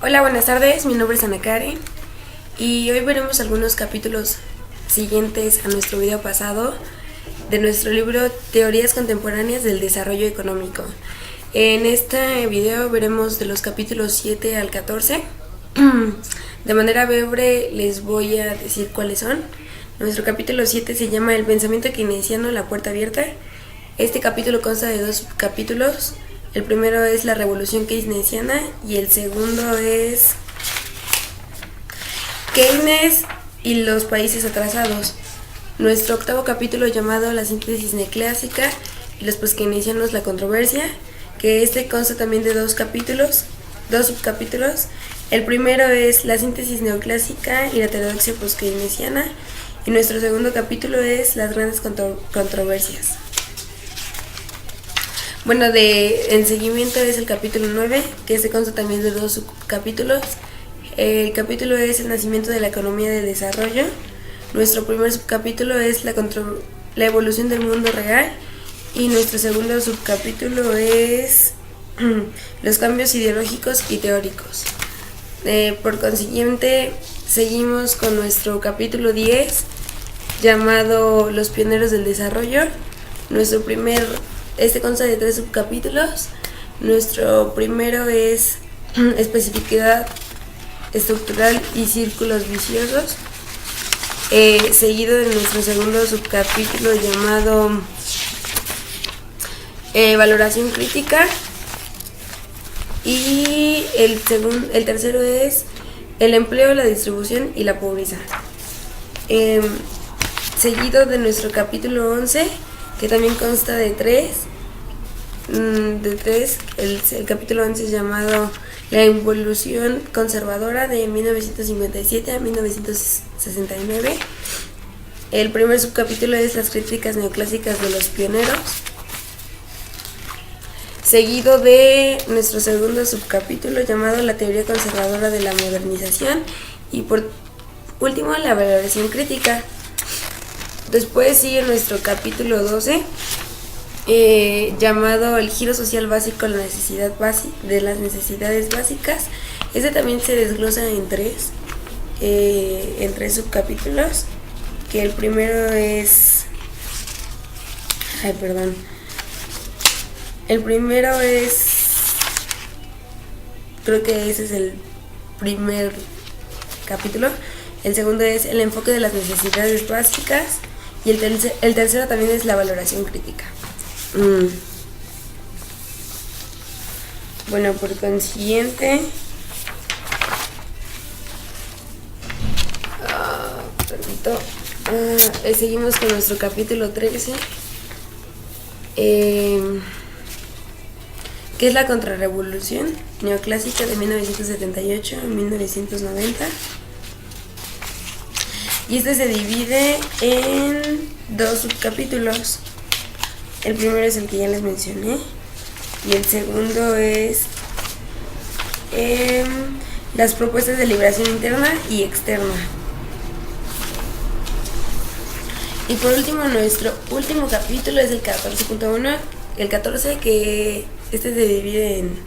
Hola, buenas tardes, mi nombre es Ana Karen y hoy veremos algunos capítulos siguientes a nuestro video pasado de nuestro libro Teorías Contemporáneas del Desarrollo Económico. En este video veremos de los capítulos 7 al 14. De manera breve les voy a decir cuáles son. Nuestro capítulo 7 se llama El pensamiento keynesiano, la puerta abierta. Este capítulo consta de dos subcapítulos. El primero es la revolución keynesiana y el segundo es Keynes y los países atrasados. Nuestro octavo capítulo, llamado la síntesis neoclásica y los poskeynesianos, la controversia, que este consta también de dos subcapítulos. El primero es la síntesis neoclásica y la heterodoxia poskeynesiana, y nuestro segundo capítulo es las grandes controversias. Bueno, en seguimiento es el capítulo 9, que se consta también de dos subcapítulos. El capítulo es el nacimiento de la economía de desarrollo. Nuestro primer subcapítulo es la evolución del mundo real, y nuestro segundo subcapítulo es los cambios ideológicos y teóricos. Por consiguiente, seguimos con nuestro capítulo 10, llamado Los pioneros del desarrollo. Este consta de tres subcapítulos. Nuestro primero es especificidad estructural y círculos viciosos, seguido de nuestro segundo subcapítulo llamado valoración crítica, y el tercero es el empleo, la distribución y la pobreza, seguido de nuestro capítulo 11, que también consta de tres. El capítulo 11 es llamado la evolución conservadora, de 1957 a 1969. El primer subcapítulo es las críticas neoclásicas de los pioneros, seguido de nuestro segundo subcapítulo llamado la teoría conservadora de la modernización, y por último la valoración crítica. Después sigue nuestro capítulo 12, llamado el giro social básico, la necesidad de las necesidades básicas. Este también se desglosa en tres subcapítulos, que el primero es creo que ese es el primer capítulo. El segundo es el enfoque de las necesidades básicas, y el tercero también es la valoración crítica. Bueno, por consiguiente, seguimos con nuestro capítulo 13, que es la contrarrevolución neoclásica de 1978 a 1990. Y este se divide en dos subcapítulos. El primero es el que ya les mencioné, y el segundo es las propuestas de liberación interna y externa. Y por último, nuestro último capítulo es el 14.1, el 14, que este se divide en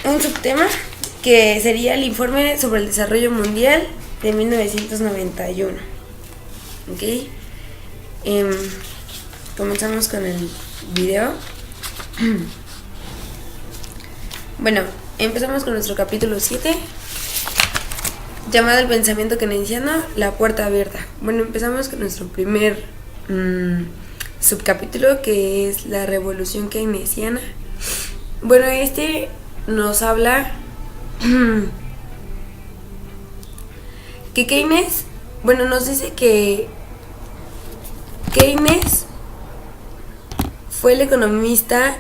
un subtema, que sería el informe sobre el desarrollo mundial de 1991. ¿Ok? Comenzamos con el video. Bueno, empezamos con nuestro capítulo 7, llamado el pensamiento keynesiano, la puerta abierta. Bueno, empezamos con nuestro primer subcapítulo, que es la revolución keynesiana. Bueno, este nos habla que Keynes, nos dice que Keynes fue el economista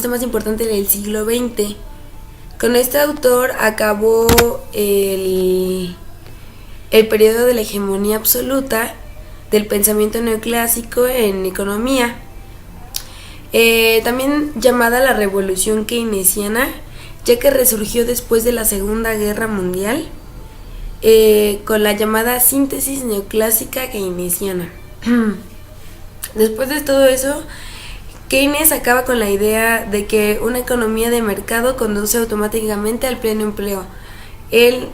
más importante del siglo XX. Con este autor acabó el periodo de la hegemonía absoluta del pensamiento neoclásico en economía, también llamada la revolución keynesiana, ya que resurgió después de la Segunda Guerra Mundial, con la llamada síntesis neoclásica keynesiana. Después de todo eso, Keynes acaba con la idea de que una economía de mercado conduce automáticamente al pleno empleo. Él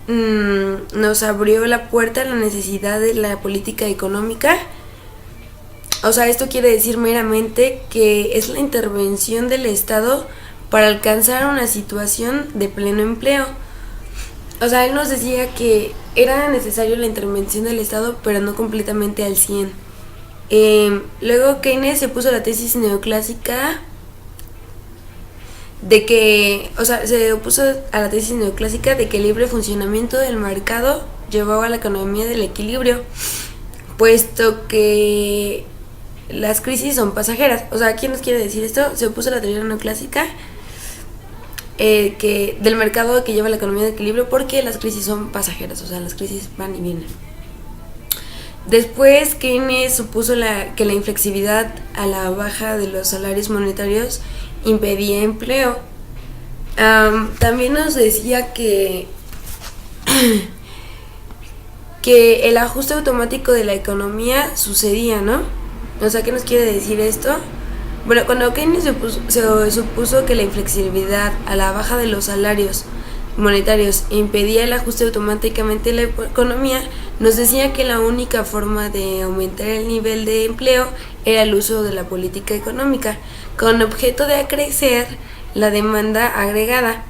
nos abrió la puerta a la necesidad de la política económica. O sea, esto quiere decir meramente que es la intervención del Estado para alcanzar una situación de pleno empleo. O sea, él nos decía que era necesario la intervención del Estado, pero no completamente al 100. Luego Keynes se puso la tesis neoclásica de que, o sea, se opuso a la tesis neoclásica de que el libre funcionamiento del mercado llevaba a la economía del equilibrio, puesto que las crisis son pasajeras. O sea, ¿quién nos quiere decir esto? Se opuso a la teoría neoclásica que del mercado que lleva la economía de equilibrio, porque las crisis son pasajeras, o sea, las crisis van y vienen. Después Keynes supuso que la inflexibilidad a la baja de los salarios monetarios impedía empleo. También nos decía que el ajuste automático de la economía sucedía, ¿no? O sea, ¿qué nos quiere decir esto? Bueno, cuando Keynes se supuso que la inflexibilidad a la baja de los salarios monetarios impedía el ajuste automáticamente de la economía, nos decía que la única forma de aumentar el nivel de empleo era el uso de la política económica, con objeto de acrecer la demanda agregada.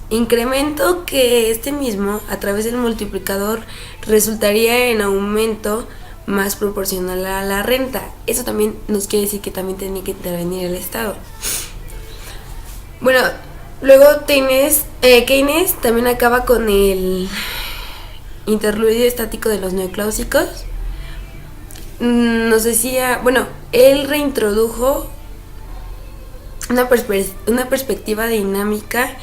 Incremento que este mismo, a través del multiplicador, resultaría en aumento más proporcional a la renta. Eso también nos quiere decir que también tenía que intervenir el Estado. Bueno, luego Keynes también acaba con el interludio estático de los neoclásicos. Nos decía, bueno, él reintrodujo una perspectiva dinámica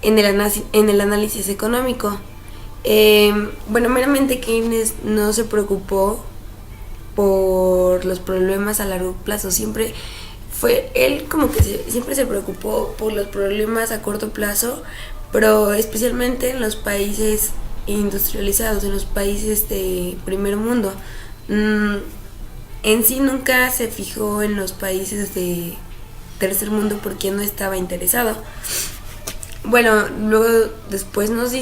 en el análisis económico. Bueno, meramente Keynes no se preocupó por los problemas a largo plazo. Siempre se preocupó por los problemas a corto plazo, pero especialmente en los países industrializados, en los países de primer mundo. En sí nunca se fijó en los países de tercer mundo porque no estaba interesado. Bueno, luego después nos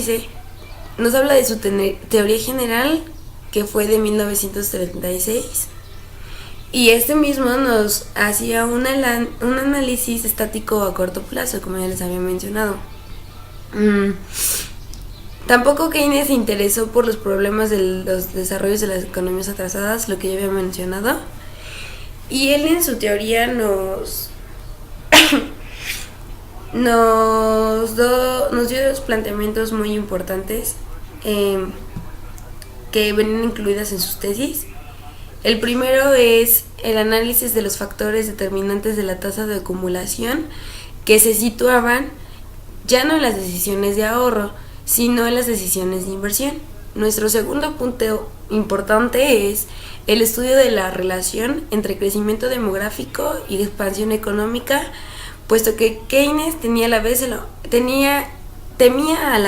habla de su teoría general, que fue de 1936, y este mismo nos hacía un análisis estático a corto plazo, como ya les había mencionado. Tampoco Keynes se interesó por los problemas de los desarrollos de las economías atrasadas, lo que ya había mencionado, y él en su teoría nos dio dos planteamientos muy importantes que venían incluidas en sus tesis. El primero es el análisis de los factores determinantes de la tasa de acumulación, que se situaban ya no en las decisiones de ahorro, sino en las decisiones de inversión. Nuestro segundo punto importante es el estudio de la relación entre crecimiento demográfico y expansión económica, puesto que Keynes temía a la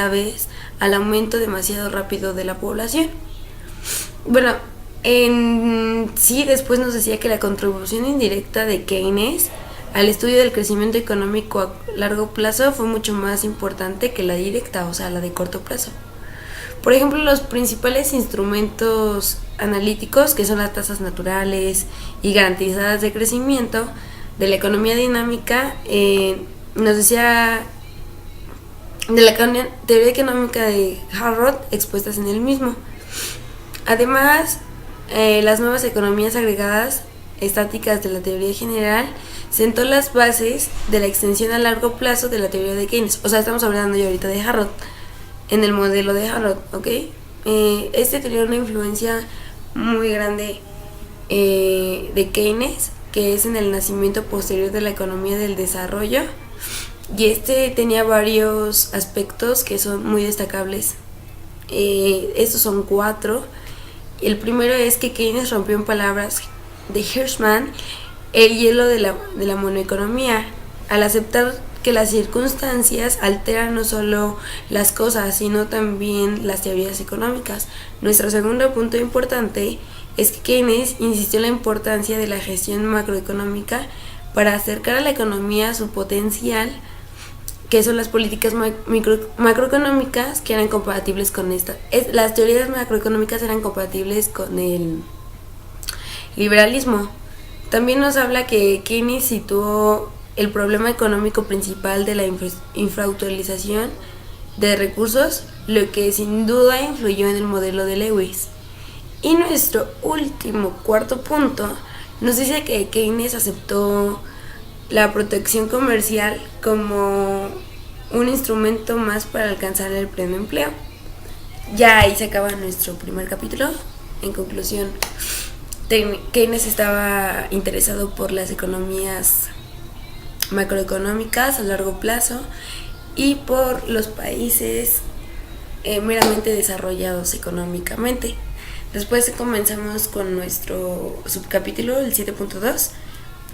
vez al aumento demasiado rápido de la población. Bueno, en sí después nos decía que la contribución indirecta de Keynes al estudio del crecimiento económico a largo plazo fue mucho más importante que la directa, o sea, la de corto plazo. Por ejemplo, los principales instrumentos analíticos, que son las tasas naturales y garantizadas de crecimiento de la economía dinámica, nos decía de la teoría económica de Harrod expuestas en el mismo. Además, las nuevas economías agregadas estáticas de la teoría general sentó las bases de la extensión a largo plazo de la teoría de Keynes. O sea, estamos hablando ya ahorita de Harrod, en el modelo de Harrod, ¿ok? Este tenía una influencia muy grande de Keynes, que es en el nacimiento posterior de la economía del desarrollo, y este tenía varios aspectos que son muy destacables. Estos son 4. El primero es que Keynes rompió, en palabras de Hirschman, el hielo de la monoeconomía, al aceptar que las circunstancias alteran no solo las cosas, sino también las teorías económicas. Nuestro segundo punto importante es que Keynes insistió en la importancia de la gestión macroeconómica para acercar a la economía a su potencial, que son las políticas macroeconómicas que eran compatibles con esta. Las teorías macroeconómicas eran compatibles con el liberalismo. También nos habla que Keynes situó el problema económico principal de la infrautilización de recursos, lo que sin duda influyó en el modelo de Lewis. Y nuestro último cuarto punto nos dice que Keynes aceptó la protección comercial como un instrumento más para alcanzar el pleno empleo. Ya ahí se acaba nuestro primer capítulo. En conclusión, Keynes estaba interesado por las economías macroeconómicas a largo plazo y por los países meramente desarrollados económicamente. Después comenzamos con nuestro subcapítulo, el 7.2,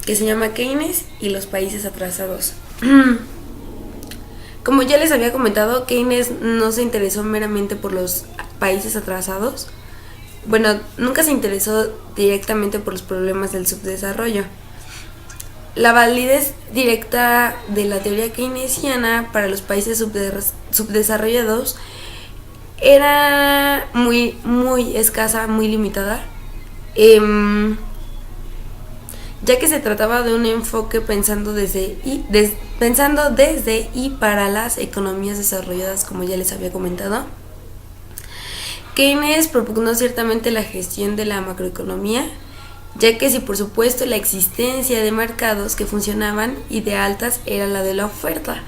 que se llama Keynes y los países atrasados. Como ya les había comentado, Keynes no se interesó meramente por los países atrasados. Bueno, nunca se interesó directamente por los problemas del subdesarrollo. La validez directa de la teoría keynesiana para los países subdesarrollados era muy escasa, muy limitada, ya que se trataba de un enfoque pensando desde y para las economías desarrolladas, como ya les había comentado. Keynes propugnó ciertamente la gestión de la macroeconomía, ya que si por supuesto la existencia de mercados que funcionaban y de altas era la de la oferta.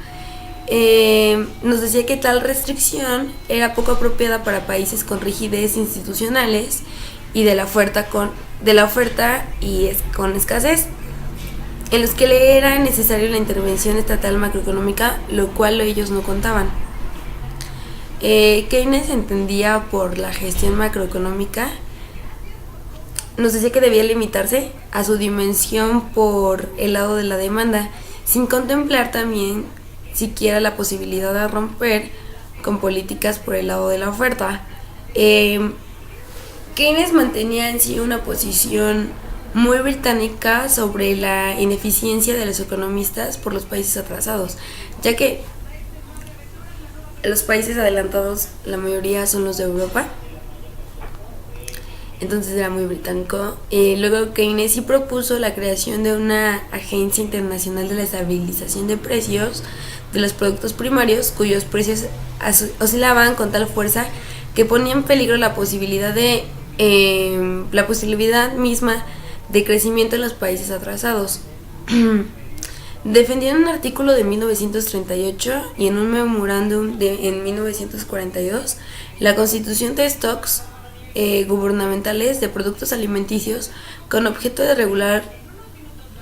Nos decía que tal restricción era poco apropiada para países con rigidez institucionales y de la oferta y con escasez, en los que le era necesaria la intervención estatal macroeconómica, lo cual ellos no contaban. Keynes entendía por la gestión macroeconómica, nos decía que debía limitarse a su dimensión por el lado de la demanda, sin contemplar también siquiera la posibilidad de romper con políticas por el lado de la oferta. Keynes mantenía en sí una posición muy británica sobre la ineficiencia de los economistas por los países atrasados, ya que los países adelantados, la mayoría son los de Europa, entonces era muy británico. Luego Keynes sí propuso la creación de una agencia internacional de la estabilización de precios de los productos primarios, cuyos precios oscilaban con tal fuerza que ponía en peligro la posibilidad misma de crecimiento en los países atrasados. Defendió en un artículo de 1938 y en un memorándum en 1942 la constitución de stocks gubernamentales de productos alimenticios con objeto de regular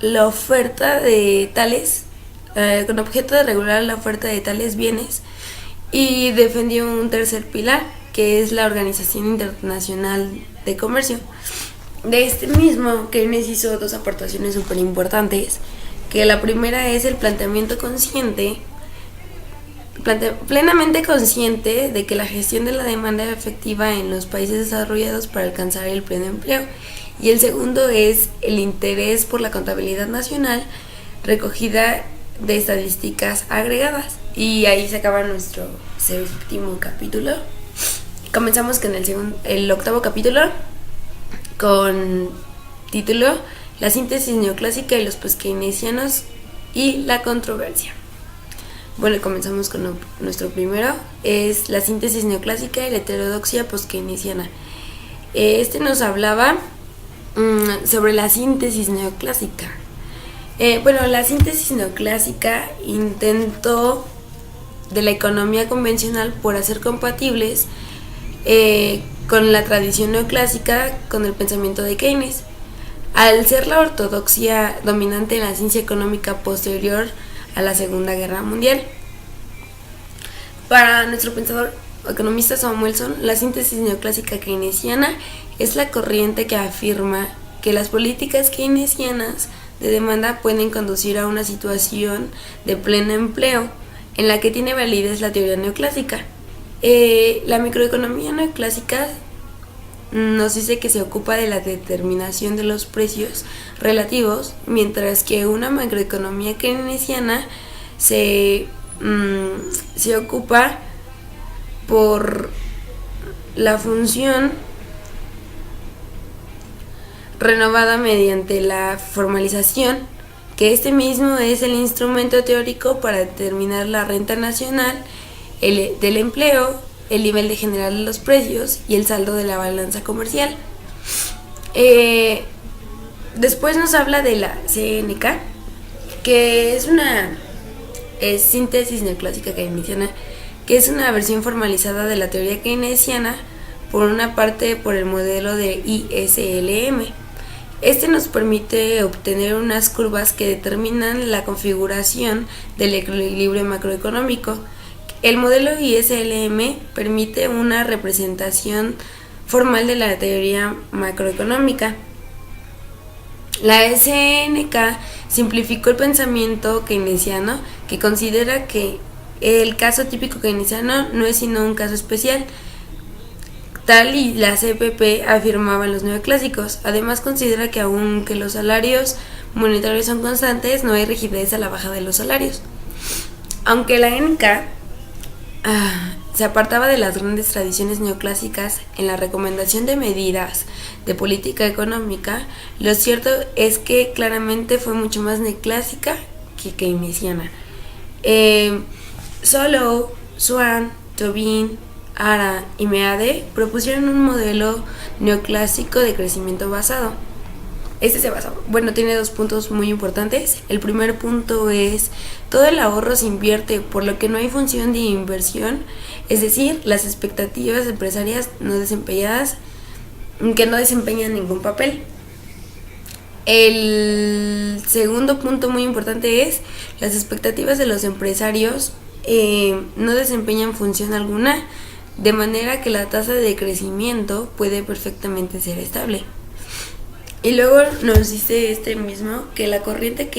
la oferta de tales bienes, y defendió un tercer pilar, que es la Organización Internacional de Comercio. De este mismo, Keynes hizo dos aportaciones súper importantes, que la primera es el plenamente consciente de que la gestión de la demanda es efectiva en los países desarrollados para alcanzar el pleno empleo, y el segundo es el interés por la contabilidad nacional recogida de estadísticas agregadas. Y ahí se acaba nuestro séptimo capítulo. Comenzamos con el octavo capítulo, con título La síntesis neoclásica y los postkeynesianos y la controversia. Bueno, comenzamos con nuestro primero, es la síntesis neoclásica y la heterodoxia postkeynesiana. Este nos hablaba sobre la síntesis neoclásica. La síntesis neoclásica intentó de la economía convencional por hacer compatibles con la tradición neoclásica con el pensamiento de Keynes, al ser la ortodoxia dominante en la ciencia económica posterior a la Segunda Guerra Mundial. Para nuestro pensador economista Samuelson, la síntesis neoclásica keynesiana es la corriente que afirma que las políticas keynesianas de demanda pueden conducir a una situación de pleno empleo en la que tiene validez la teoría neoclásica. La microeconomía neoclásica nos dice que se ocupa de la determinación de los precios relativos, mientras que una macroeconomía keynesiana se ocupa por la función renovada mediante la formalización, que este mismo es el instrumento teórico para determinar la renta nacional, del empleo, el nivel de general de los precios y el saldo de la balanza comercial. Después nos habla de la CNK, que es una síntesis neoclásica keynesiana, que es una versión formalizada de la teoría keynesiana, por una parte por el modelo de ISLM. Este nos permite obtener unas curvas que determinan la configuración del equilibrio macroeconómico. El modelo ISLM permite una representación formal de la teoría macroeconómica. La SNK simplificó el pensamiento keynesiano, que considera que el caso típico keynesiano no es sino un caso especial, tal y la CPP afirmaba en los neoclásicos. Además considera que aunque los salarios monetarios son constantes, no hay rigidez a la baja de los salarios. Aunque la NK se apartaba de las grandes tradiciones neoclásicas en la recomendación de medidas de política económica, lo cierto es que claramente fue mucho más neoclásica que keynesiana. Solow, Swan, Tobin, Ara y Meade propusieron un modelo neoclásico de crecimiento basado. Tiene dos puntos muy importantes. El primer punto es: todo el ahorro se invierte, por lo que no hay función de inversión, es decir, las expectativas empresarias no desempeñan ningún papel. El segundo punto muy importante es: las expectativas de los empresarios no desempeñan función alguna, de manera que la tasa de crecimiento puede perfectamente ser estable. Y luego nos dice este mismo que la corriente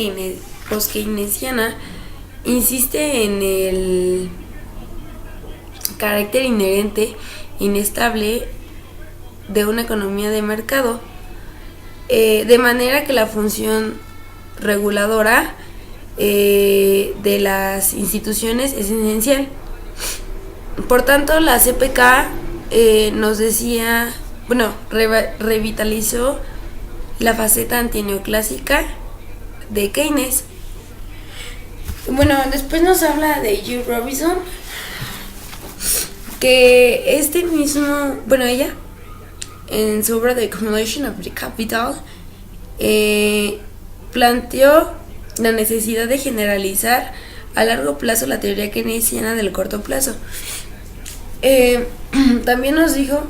post-keynesiana insiste en el carácter inherente, inestable de una economía de mercado, de manera que la función reguladora de las instituciones es esencial. Por tanto, la CPK nos decía, revitalizó la faceta antineoclásica de Keynes. Después nos habla de Hugh Robinson, que ella, en su obra The Accumulation of the Capital, planteó la necesidad de generalizar a largo plazo la teoría keynesiana del corto plazo. También nos dijo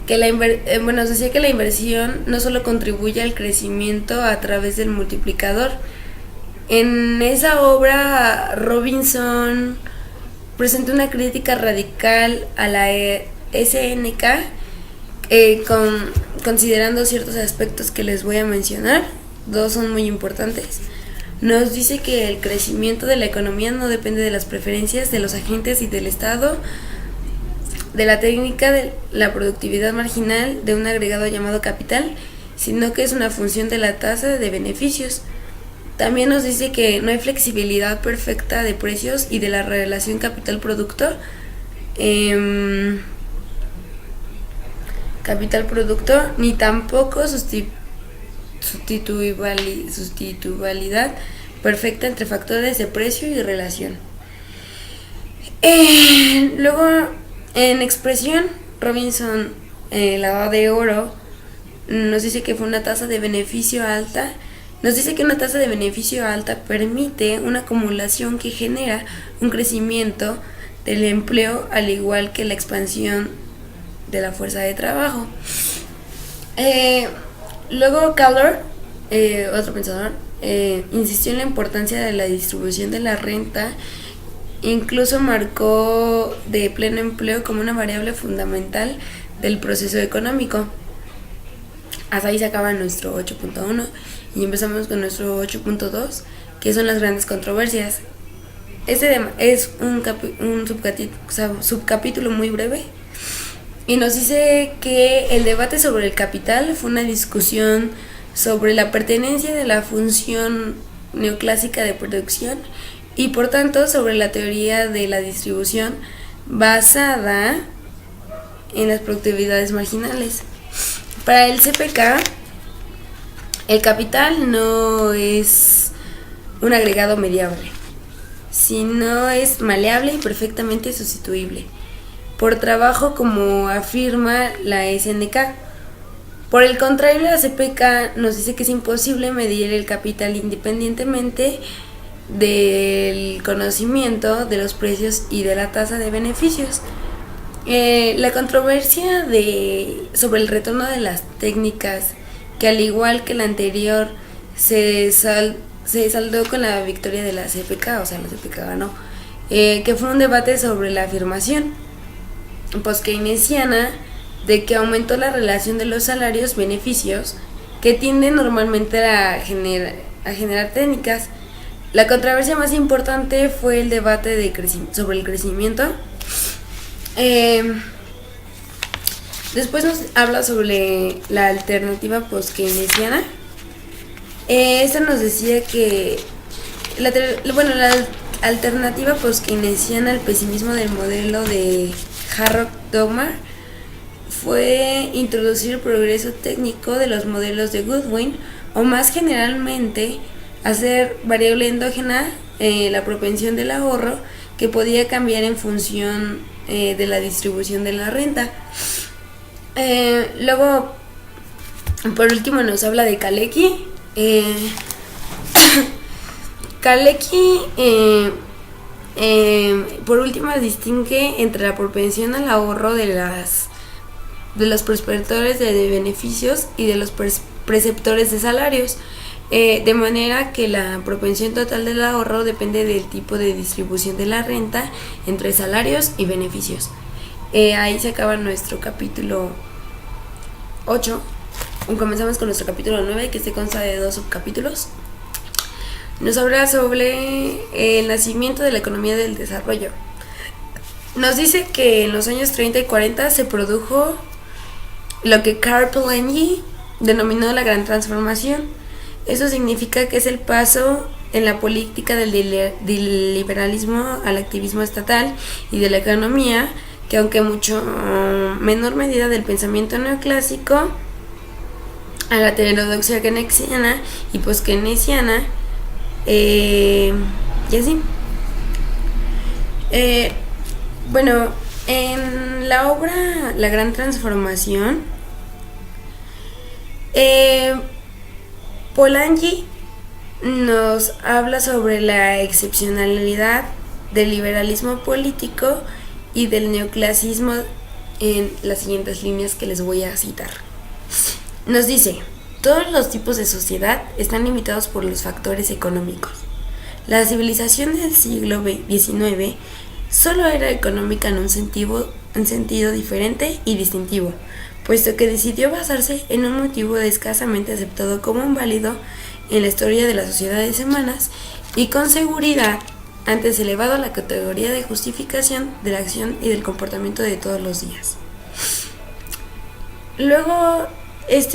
que nos decía que la inversión no solo contribuye al crecimiento a través del multiplicador. En esa obra, Robinson presentó una crítica radical a la SNK, considerando ciertos aspectos que les voy a mencionar. Dos son muy importantes. Nos dice que el crecimiento de la economía no depende de las preferencias de los agentes y del Estado, de la técnica de la productividad marginal de un agregado llamado capital, sino que es una función de la tasa de beneficios. También nos dice que no hay flexibilidad perfecta de precios y de la relación capital-producto. Capital-producto, ni tampoco sustituibilidad perfecta entre factores de precio y relación. Luego, en expresión, Robinson, la edad de oro, nos dice que fue una tasa de beneficio alta. Nos dice que una tasa de beneficio alta permite una acumulación que genera un crecimiento del empleo, al igual que la expansión de la fuerza de trabajo. Luego Caldor, otro pensador, insistió en la importancia de la distribución de la renta. Incluso marcó de pleno empleo como una variable fundamental del proceso económico. Hasta ahí se acaba nuestro 8.1 y empezamos con nuestro 8.2, que son las grandes controversias. Este es un subcapítulo muy breve. y nos dice que el debate sobre el capital fue una discusión sobre la pertenencia de la función neoclásica de producción y por tanto sobre la teoría de la distribución basada en las productividades marginales. Para el CPK, el capital no es un agregado mediable, sino es maleable y perfectamente sustituible por trabajo, como afirma la SNK. Por el contrario, la CPK nos dice que es imposible medir el capital independientemente del conocimiento de los precios y de la tasa de beneficios. La controversia sobre el retorno de las técnicas, que al igual que la anterior se saldó con la victoria de la CPK, o sea, la CPK ganó, que fue un debate sobre la afirmación post-keynesiana de que aumentó la relación de los salarios-beneficios que tienden normalmente a generar técnicas. La controversia más importante fue el debate sobre el crecimiento. Después nos habla sobre la alternativa post-keynesiana. Esta nos decía que la alternativa post-keynesiana al pesimismo del modelo de Harrod-Domar fue introducir el progreso técnico de los modelos de Goodwin, o más generalmente hacer variable endógena la propensión del ahorro, que podía cambiar en función de la distribución de la renta. Luego, por último, nos habla de Kalecki. Kalecki, por último, distingue entre la propensión al ahorro de los perceptores de beneficios y de los preceptores de salarios, de manera que la propensión total del ahorro depende del tipo de distribución de la renta entre salarios y beneficios. Ahí se acaba nuestro capítulo 8. Comenzamos con nuestro capítulo 9, que se consta de 2 subcapítulos. Nos habla sobre el nacimiento de la economía del desarrollo. Nos dice que en los años 30 y 40 se produjo lo que Karl Polanyi denominó la gran transformación. Eso significa que es el paso en la política del liberalismo al activismo estatal y de la economía, que aunque mucho menor medida del pensamiento neoclásico, a la heterodoxia keynesiana y post-keynesiana, y así. Bueno, en la obra La Gran Transformación, Polanyi nos habla sobre la excepcionalidad del liberalismo político y del neoclasismo en las siguientes líneas que les voy a citar. Nos dice: todos los tipos de sociedad están limitados por los factores económicos. La civilización del siglo XIX solo era económica en un sentido diferente y distintivo, puesto que decidió basarse en un motivo escasamente aceptado como un válido en la historia de las sociedades humanas y con seguridad antes elevado a la categoría de justificación de la acción y del comportamiento de todos los días. Luego,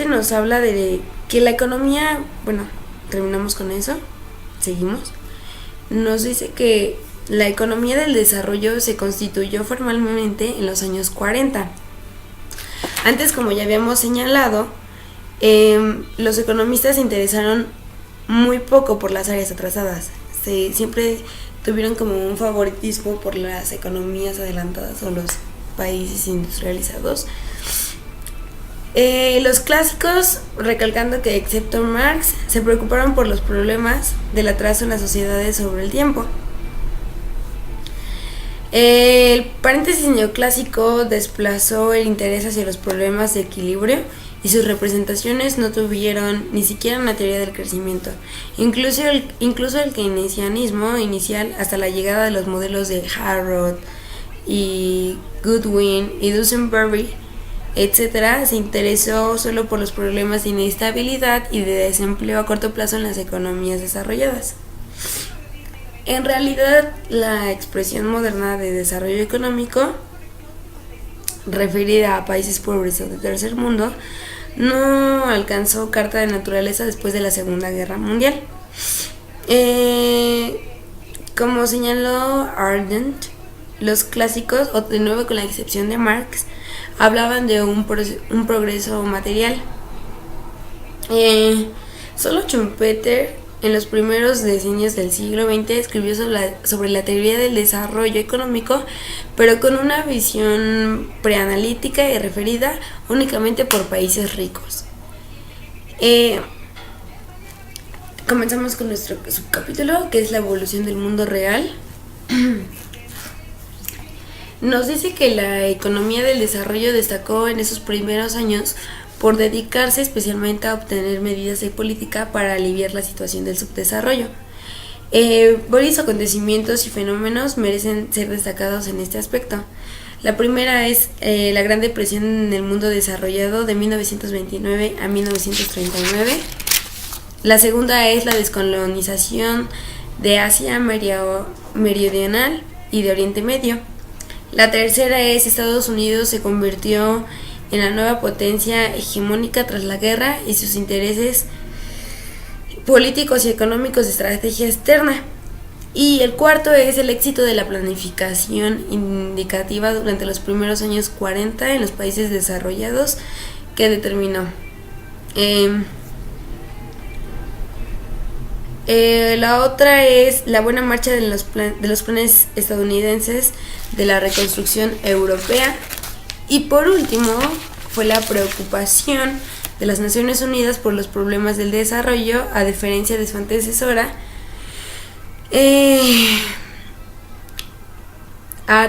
nos habla de que la economía, bueno, terminamos con eso, seguimos. Nos dice que la economía del desarrollo se constituyó formalmente en los años 40. Antes, como ya habíamos señalado, los economistas se interesaron muy poco por las áreas atrasadas. Siempre tuvieron como un favoritismo por las economías adelantadas o los países industrializados. Los clásicos, recalcando que excepto Marx, se preocuparon por los problemas del atraso en las sociedades sobre el tiempo. El paréntesis neoclásico desplazó el interés hacia los problemas de equilibrio y sus representaciones no tuvieron ni siquiera una teoría del crecimiento. Incluso el keynesianismo inicial, hasta la llegada de los modelos de Harrod y Goodwin y Duesenberry, etc., se interesó solo por los problemas de inestabilidad y de desempleo a corto plazo en las economías desarrolladas. En realidad, la expresión moderna de desarrollo económico referida a países pobres o de tercer mundo, no alcanzó carta de naturaleza después de la Segunda Guerra Mundial. Como señaló Ardent, los clásicos, o de nuevo con la excepción de Marx, hablaban de un progreso material. Solo Schumpeter, en los primeros decenios del siglo XX, escribió sobre la teoría del desarrollo económico, pero con una visión preanalítica y referida únicamente por países ricos. Comenzamos con nuestro subcapítulo, que es la evolución del mundo real. Nos dice que la economía del desarrollo destacó en esos primeros años por dedicarse especialmente a obtener medidas de política para aliviar la situación del subdesarrollo. Varios acontecimientos y fenómenos merecen ser destacados en este aspecto. La primera es la Gran Depresión en el mundo desarrollado de 1929 a 1939. La segunda es la descolonización de Asia Meridional y de Oriente Medio. La tercera es Estados Unidos se convirtió en la nueva potencia hegemónica tras la guerra y sus intereses políticos y económicos de estrategia externa. Y el cuarto es el éxito de la planificación indicativa durante los primeros años 40 en los países desarrollados que determinó. La otra es la buena marcha de los planes estadounidenses de la reconstrucción europea. Y por último, fue la preocupación de las Naciones Unidas por los problemas del desarrollo, a diferencia de su antecesora.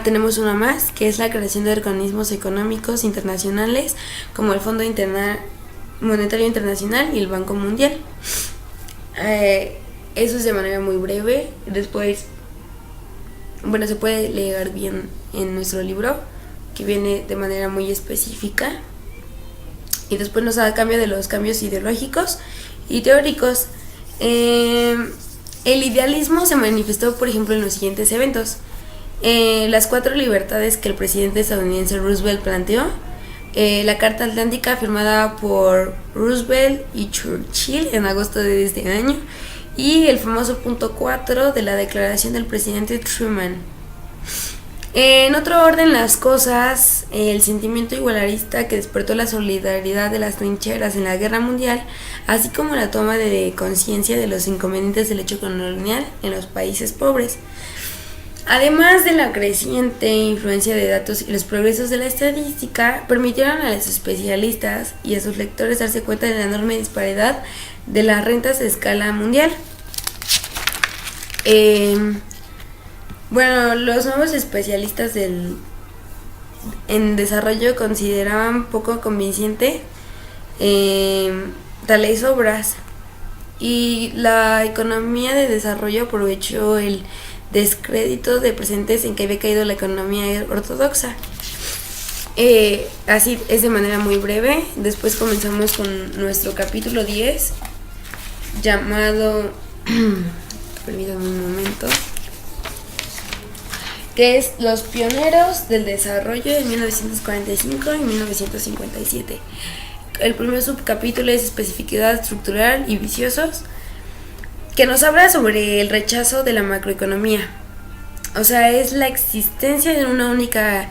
Tenemos una más, que es la creación de organismos económicos internacionales, como el Fondo Monetario Internacional y el Banco Mundial. Eso es de manera muy breve. Después, se puede leer bien en nuestro libro, que viene de manera muy específica, y después nos da cambio de los cambios ideológicos y teóricos. El idealismo se manifestó, por ejemplo, en los siguientes eventos: las 4 libertades que el presidente estadounidense Roosevelt planteó, la Carta Atlántica firmada por Roosevelt y Churchill en agosto de este año, y el famoso punto 4 de la declaración del presidente Truman. En otro orden las cosas, el sentimiento igualarista que despertó la solidaridad de las trincheras en la guerra mundial, así como la toma de conciencia de los inconvenientes del hecho colonial en los países pobres. Además de la creciente influencia de datos y los progresos de la estadística, permitieron a los especialistas y a sus lectores darse cuenta de la enorme disparidad de las rentas a escala mundial. Los nuevos especialistas en desarrollo consideraban poco convincente tales obras, y la economía de desarrollo aprovechó el descrédito de presentes en que había caído la economía ortodoxa. Así es de manera muy breve. Después comenzamos con nuestro capítulo 10, llamado permítanme un momento, que es Los pioneros del desarrollo de 1945 y 1957. El primer subcapítulo es Especificidad estructural y viciosos, que nos habla sobre el rechazo de la macroeconomía. O sea, es la existencia de una única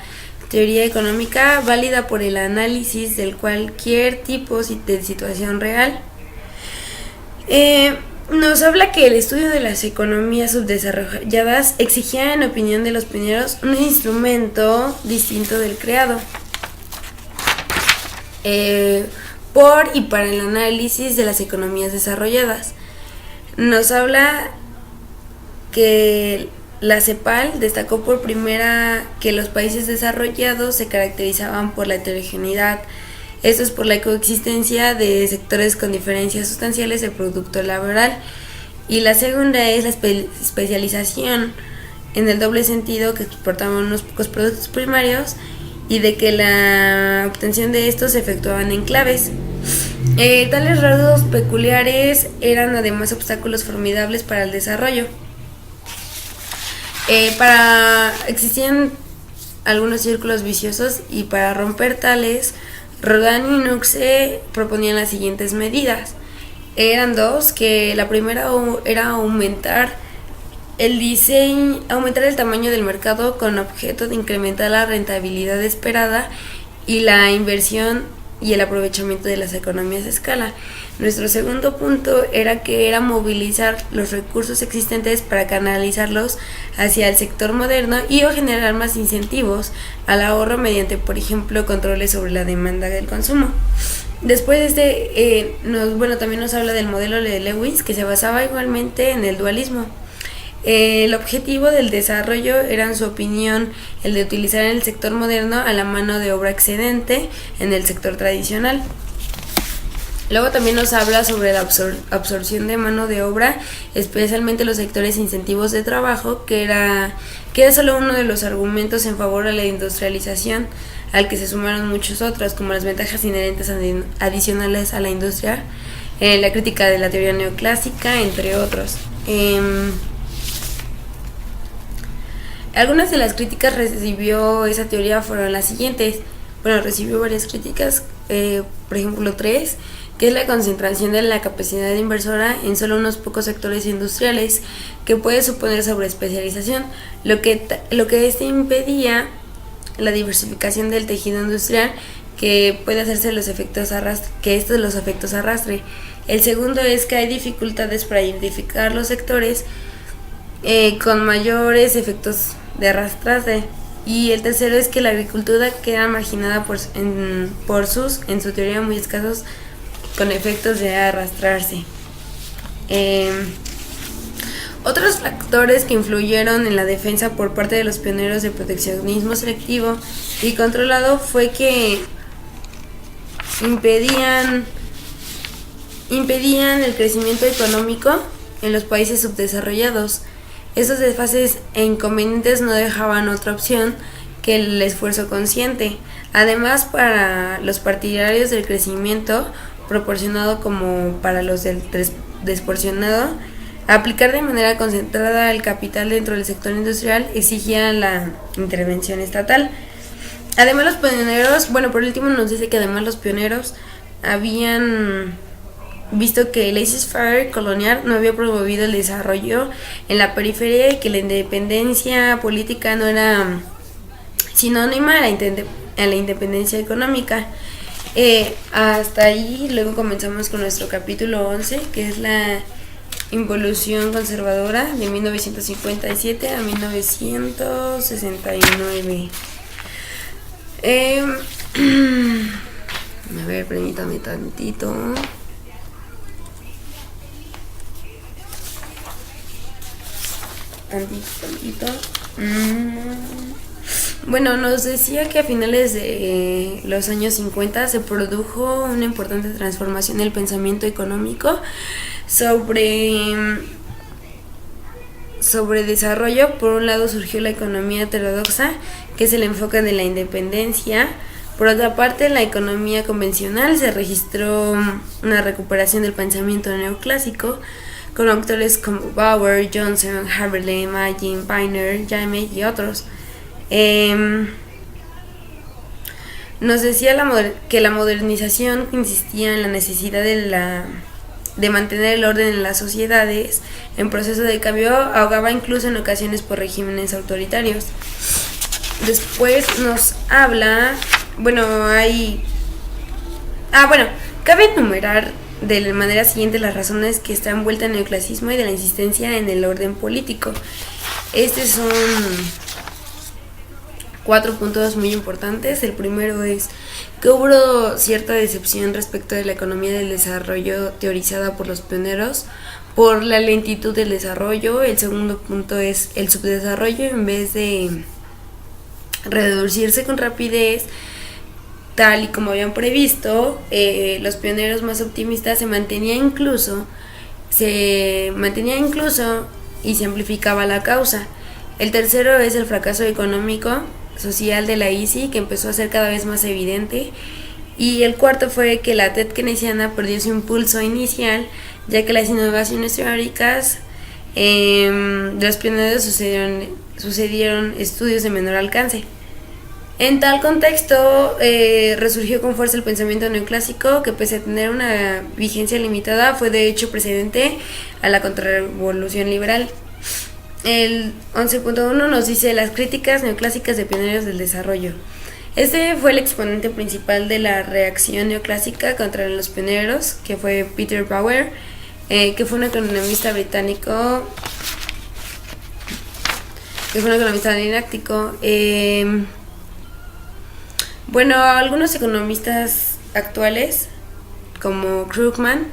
teoría económica válida por el análisis de cualquier tipo de situación real. Nos habla que el estudio de las economías subdesarrolladas exigía, en opinión de los pioneros, un instrumento distinto del creado por y para el análisis de las economías desarrolladas. Nos habla que la CEPAL destacó por primera que los países desarrollados se caracterizaban por la heterogeneidad. Esto es por la coexistencia de sectores con diferencias sustanciales de producto laboral. Y la segunda es la especialización, en el doble sentido que exportaban unos pocos productos primarios y de que la obtención de estos se efectuaba en enclaves. Tales rasgos peculiares eran además obstáculos formidables para el desarrollo. Existían algunos círculos viciosos y para romper tales, Rodin y Knuckse proponían las siguientes medidas. Eran dos, que la primera era aumentar el tamaño del mercado con objeto de incrementar la rentabilidad esperada y la inversión y el aprovechamiento de las economías de escala. Nuestro segundo punto era movilizar los recursos existentes para canalizarlos hacia el sector moderno y o generar más incentivos al ahorro mediante, por ejemplo, controles sobre la demanda del consumo. Después también nos habla del modelo de Lewis, que se basaba igualmente en el dualismo. El objetivo del desarrollo era, en su opinión, el de utilizar en el sector moderno a la mano de obra excedente en el sector tradicional. Luego también nos habla sobre la absorción de mano de obra, especialmente los sectores incentivos de trabajo, que era solo uno de los argumentos en favor de la industrialización, al que se sumaron muchos otros, como las ventajas inherentes adicionales a la industria, la crítica de la teoría neoclásica, entre otros. Algunas de las críticas recibió esa teoría fueron las siguientes. Recibió varias críticas, por ejemplo 3, que es la concentración de la capacidad inversora en solo unos pocos sectores industriales, que puede suponer sobreespecialización, lo que impedía la diversificación del tejido industrial, que puede hacerse los efectos arrastre. El segundo es que hay dificultades para identificar los sectores con mayores efectos de arrastrarse. Y el tercero es que la agricultura queda marginada en su teoría, muy escasos con efectos de arrastrarse. Otros factores que influyeron en la defensa por parte de los pioneros de proteccionismo selectivo y controlado fue que impedían el crecimiento económico en los países subdesarrollados. Estos desfases e inconvenientes no dejaban otra opción que el esfuerzo consciente. Además, para los partidarios del crecimiento proporcionado como para los del desproporcionado, aplicar de manera concentrada el capital dentro del sector industrial exigía la intervención estatal. Además, los pioneros, por último nos dice que además los pioneros habían visto que el laissez-faire colonial no había promovido el desarrollo en la periferia y que la independencia política no era sinónima a la independencia económica. Hasta ahí. Luego comenzamos con nuestro capítulo 11, que es la involución conservadora de 1957 a 1969. A ver, permítame tantito. Nos decía que a finales de los años 50 se produjo una importante transformación del pensamiento económico sobre desarrollo. Por un lado surgió la economía heterodoxa, que es el enfoque de la independencia. Por otra parte, en la economía convencional se registró una recuperación del pensamiento neoclásico, con autores como Bauer, Johnson, Haberle, Magin, Weiner, Jaime y otros. Nos decía que la modernización insistía en la necesidad de mantener el orden en las sociedades en proceso de cambio, ahogaba incluso en ocasiones por regímenes autoritarios. Después nos habla, cabe enumerar de manera siguiente las razones que están envueltas en el neoclasismo y de la insistencia en el orden político. Estos son 4 puntos muy importantes. El primero es que hubo cierta decepción respecto de la economía del desarrollo teorizada por los pioneros por la lentitud del desarrollo. El segundo punto es el subdesarrollo, en vez de reducirse con rapidez tal y como habían previsto, los pioneros más optimistas se mantenía incluso y se amplificaba la causa. El tercero es el fracaso económico social de la ICI, que empezó a ser cada vez más evidente. Y el cuarto fue que la TED keynesiana perdió su impulso inicial, ya que las innovaciones teóricas de los pioneros sucedieron estudios de menor alcance. En tal contexto, resurgió con fuerza el pensamiento neoclásico, que pese a tener una vigencia limitada, fue de hecho precedente a la contrarrevolución liberal. El 11.1 nos dice las críticas neoclásicas de pioneros del desarrollo. Este fue el exponente principal de la reacción neoclásica contra los pioneros, que fue Peter Power, que fue un economista británico, didáctico. Bueno, algunos economistas actuales, como Krugman,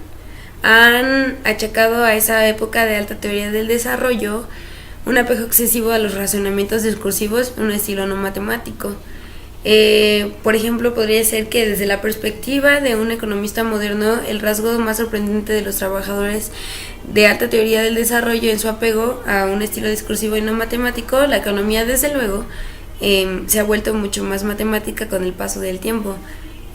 han achacado a esa época de alta teoría del desarrollo un apego excesivo a los razonamientos discursivos, un estilo no matemático. Por ejemplo, podría ser que desde la perspectiva de un economista moderno, el rasgo más sorprendente de los trabajadores de alta teoría del desarrollo en su apego a un estilo discursivo y no matemático, la economía desde luego se ha vuelto mucho más matemática con el paso del tiempo.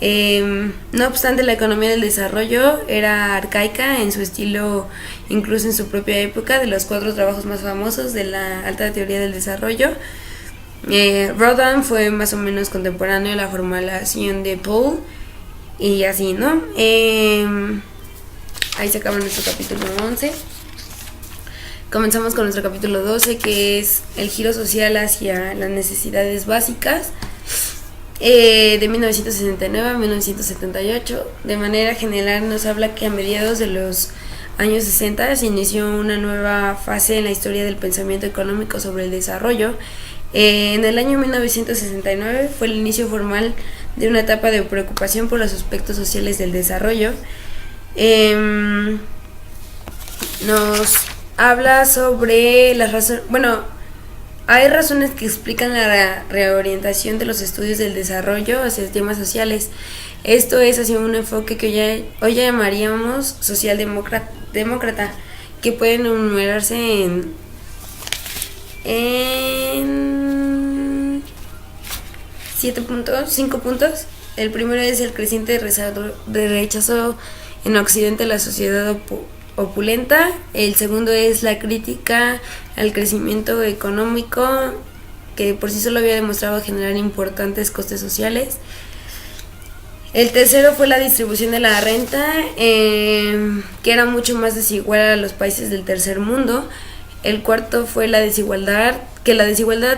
No obstante, la economía del desarrollo era arcaica en su estilo, incluso en su propia época. De los 4 trabajos más famosos de la alta teoría del desarrollo, Rodin fue más o menos contemporáneo a la formulación de Paul, y así, ¿no? Ahí se acaba nuestro capítulo 11. Comenzamos con nuestro capítulo 12, que es el giro social hacia las necesidades básicas, de 1969 a 1978. De manera general nos habla que a mediados de los años 60 se inició una nueva fase en la historia del pensamiento económico sobre el desarrollo. En el año 1969 fue el inicio formal de una etapa de preocupación por los aspectos sociales del desarrollo. Nos habla sobre las razones. Bueno, hay razones que explican la reorientación de los estudios del desarrollo hacia temas sociales. Esto es hacia un enfoque que hoy llamaríamos socialdemócrata, que puede enumerarse en 5 puntos. El primero es el creciente rechazo en Occidente a la sociedad opulenta. El segundo es la crítica al crecimiento económico, que por sí solo había demostrado generar importantes costes sociales. El tercero fue la distribución de la renta, que era mucho más desigual a los países del tercer mundo. El cuarto fue la desigualdad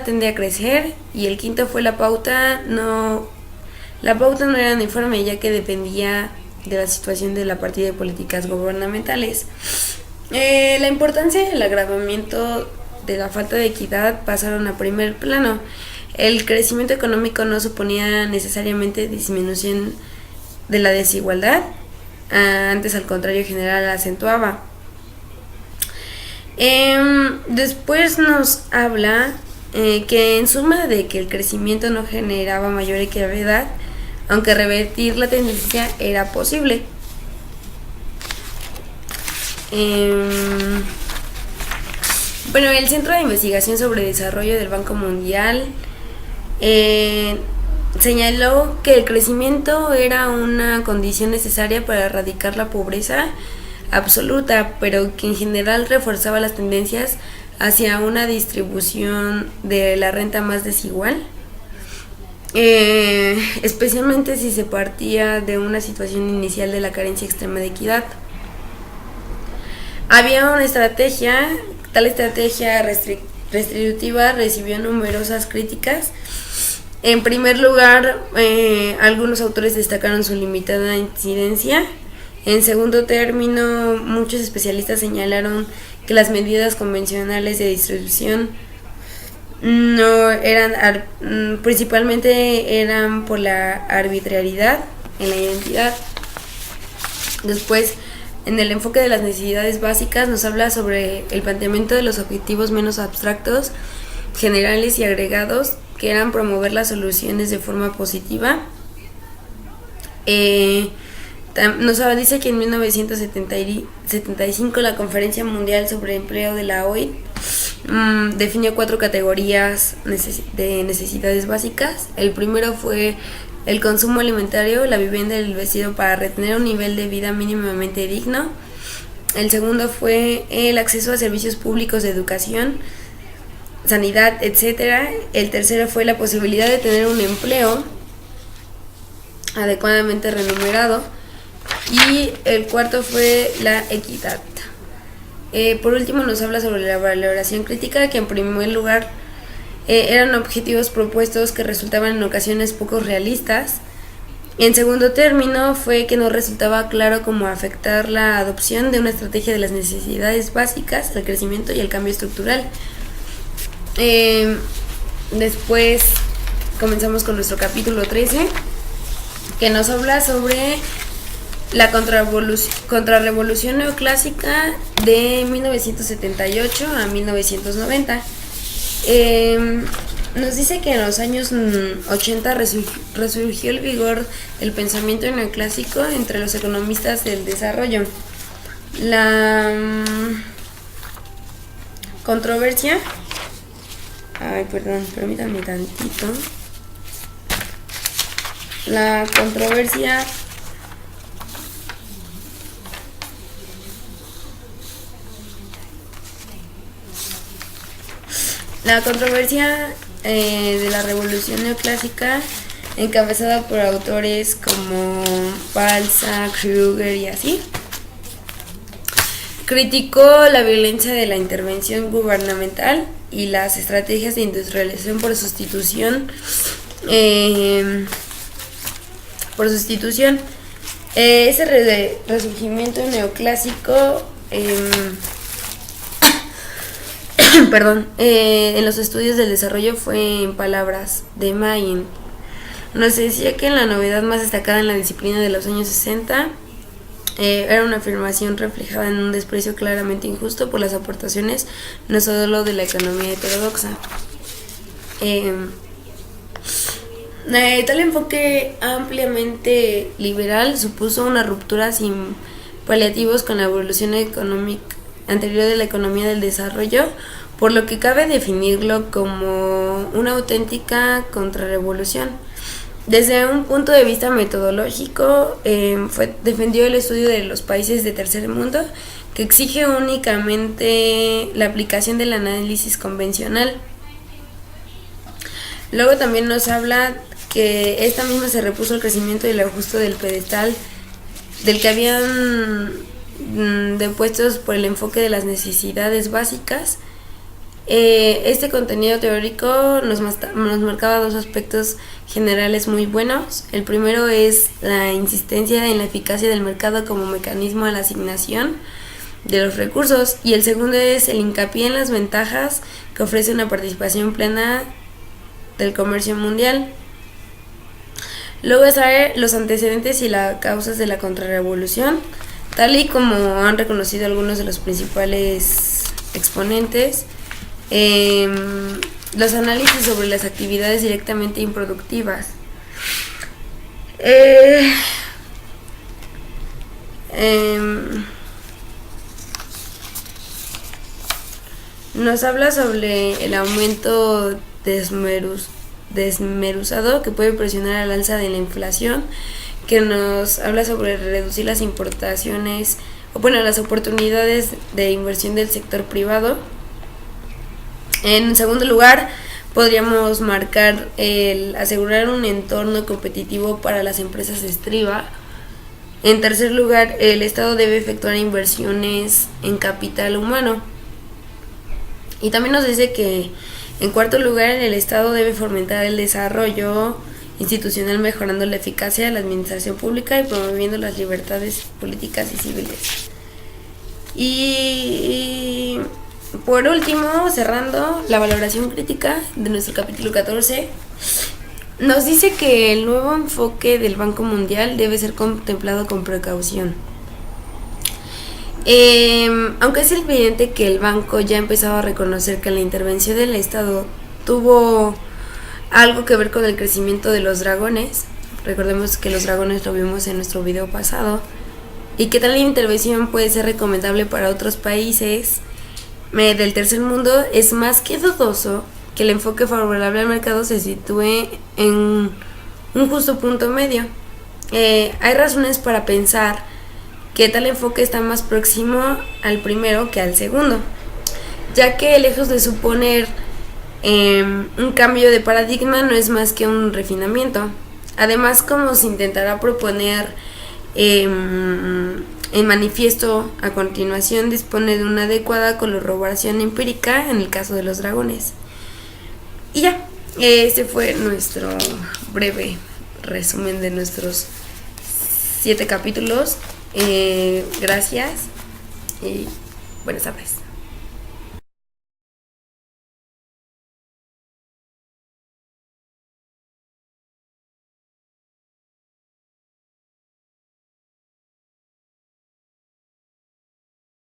tendía a crecer. Y el quinto fue la pauta no era uniforme, ya que dependía de la situación de la partida de políticas gubernamentales. La importancia del agravamiento de la falta de equidad pasaron a primer plano. El crecimiento económico no suponía necesariamente disminución de la desigualdad, antes al contrario general la acentuaba. Después nos habla que en suma de que el crecimiento no generaba mayor equidad, aunque revertir la tendencia era posible. Bueno, el Centro de Investigación sobre Desarrollo del Banco Mundial señaló que el crecimiento era una condición necesaria para erradicar la pobreza absoluta, pero que en general reforzaba las tendencias hacia una distribución de la renta más desigual, especialmente si se partía de una situación inicial de la carencia extrema de equidad. Había una tal estrategia restrictiva recibió numerosas críticas. En primer lugar, algunos autores destacaron su limitada incidencia. En segundo término, muchos especialistas señalaron que las medidas convencionales de distribución principalmente eran por la arbitrariedad en la identidad. Después, en el enfoque de las necesidades básicas, nos habla sobre el planteamiento de los objetivos menos abstractos, generales y agregados, que eran promover las soluciones de forma positiva. Nos dice que en 1975 la Conferencia Mundial sobre Empleo de la OIT definió 4 categorías de necesidades básicas. El primero fue el consumo alimentario, la vivienda y el vestido para retener un nivel de vida mínimamente digno. El segundo fue el acceso a servicios públicos de educación. sanidad, etcétera. El tercero fue la posibilidad de tener un empleo adecuadamente remunerado. Y el cuarto fue la equidad. Por último nos habla sobre la valoración crítica, que en primer lugar eran objetivos propuestos que resultaban en ocasiones poco realistas. En segundo término fue que no resultaba claro cómo afectar la adopción de una estrategia de las necesidades básicas, el crecimiento y el cambio estructural. Después comenzamos con nuestro capítulo 13, que nos habla sobre la contrarrevolución neoclásica de 1978 a 1990. Nos dice que en los años 80 resurgió el vigor del pensamiento neoclásico entre los economistas del desarrollo. La controversia... permítanme tantito. La controversia de la revolución neoclásica, encabezada por autores como Balzac, Kruger y así, criticó la violencia de la intervención gubernamental y las estrategias de industrialización por sustitución. Ese resurgimiento neoclásico en los estudios del desarrollo fue, en palabras de Mayen, nos decía que la novedad más destacada en la disciplina de los años 60 era una afirmación reflejada en un desprecio claramente injusto por las aportaciones no solo de la economía heterodoxa. Tal enfoque ampliamente liberal supuso una ruptura sin paliativos con la evolución económica anterior de la economía del desarrollo, por lo que cabe definirlo como una auténtica contrarrevolución. Desde un punto de vista metodológico, defendió el estudio de los países de tercer mundo, que exige únicamente la aplicación del análisis convencional. Luego también nos habla que esta misma se repuso el crecimiento y el ajuste del pedestal del que habían depuestos por el enfoque de las necesidades básicas. Este contenido teórico nos marcaba dos aspectos generales muy buenos. El primero es la insistencia en la eficacia del mercado como mecanismo de la asignación de los recursos, y el segundo es el hincapié en las ventajas que ofrece una participación plena del comercio mundial. Luego están los antecedentes y las causas de la contrarrevolución, tal y como han reconocido algunos de los principales exponentes. Los análisis sobre las actividades directamente improductivas. Nos habla sobre el aumento desmeruzado que puede presionar al alza de la inflación, que nos habla sobre reducir las importaciones, las oportunidades de inversión del sector privado. En segundo lugar, podríamos marcar el asegurar un entorno competitivo para las empresas estriba. En tercer lugar, el Estado debe efectuar inversiones en capital humano. Y también nos dice que, en cuarto lugar, el Estado debe fomentar el desarrollo institucional, mejorando la eficacia de la administración pública y promoviendo las libertades políticas y civiles. Y por último, cerrando la valoración crítica de nuestro capítulo 14, nos dice que el nuevo enfoque del Banco Mundial debe ser contemplado con precaución. Aunque es evidente que el banco ya ha empezado a reconocer que la intervención del Estado tuvo algo que ver con el crecimiento de los dragones, recordemos que los dragones lo vimos en nuestro video pasado, y que tal intervención puede ser recomendable para otros países del tercer mundo, es más que dudoso que el enfoque favorable al mercado se sitúe en un justo punto medio. Hay razones para pensar que tal enfoque está más próximo al primero que al segundo, ya que lejos de suponer Un cambio de paradigma no es más que un refinamiento. Además, como se intentará proponer en manifiesto a continuación, dispone de una adecuada corroboración empírica en el caso de los dragones. Y ya, este fue nuestro breve resumen de nuestros 7 capítulos. Gracias y buenas tardes.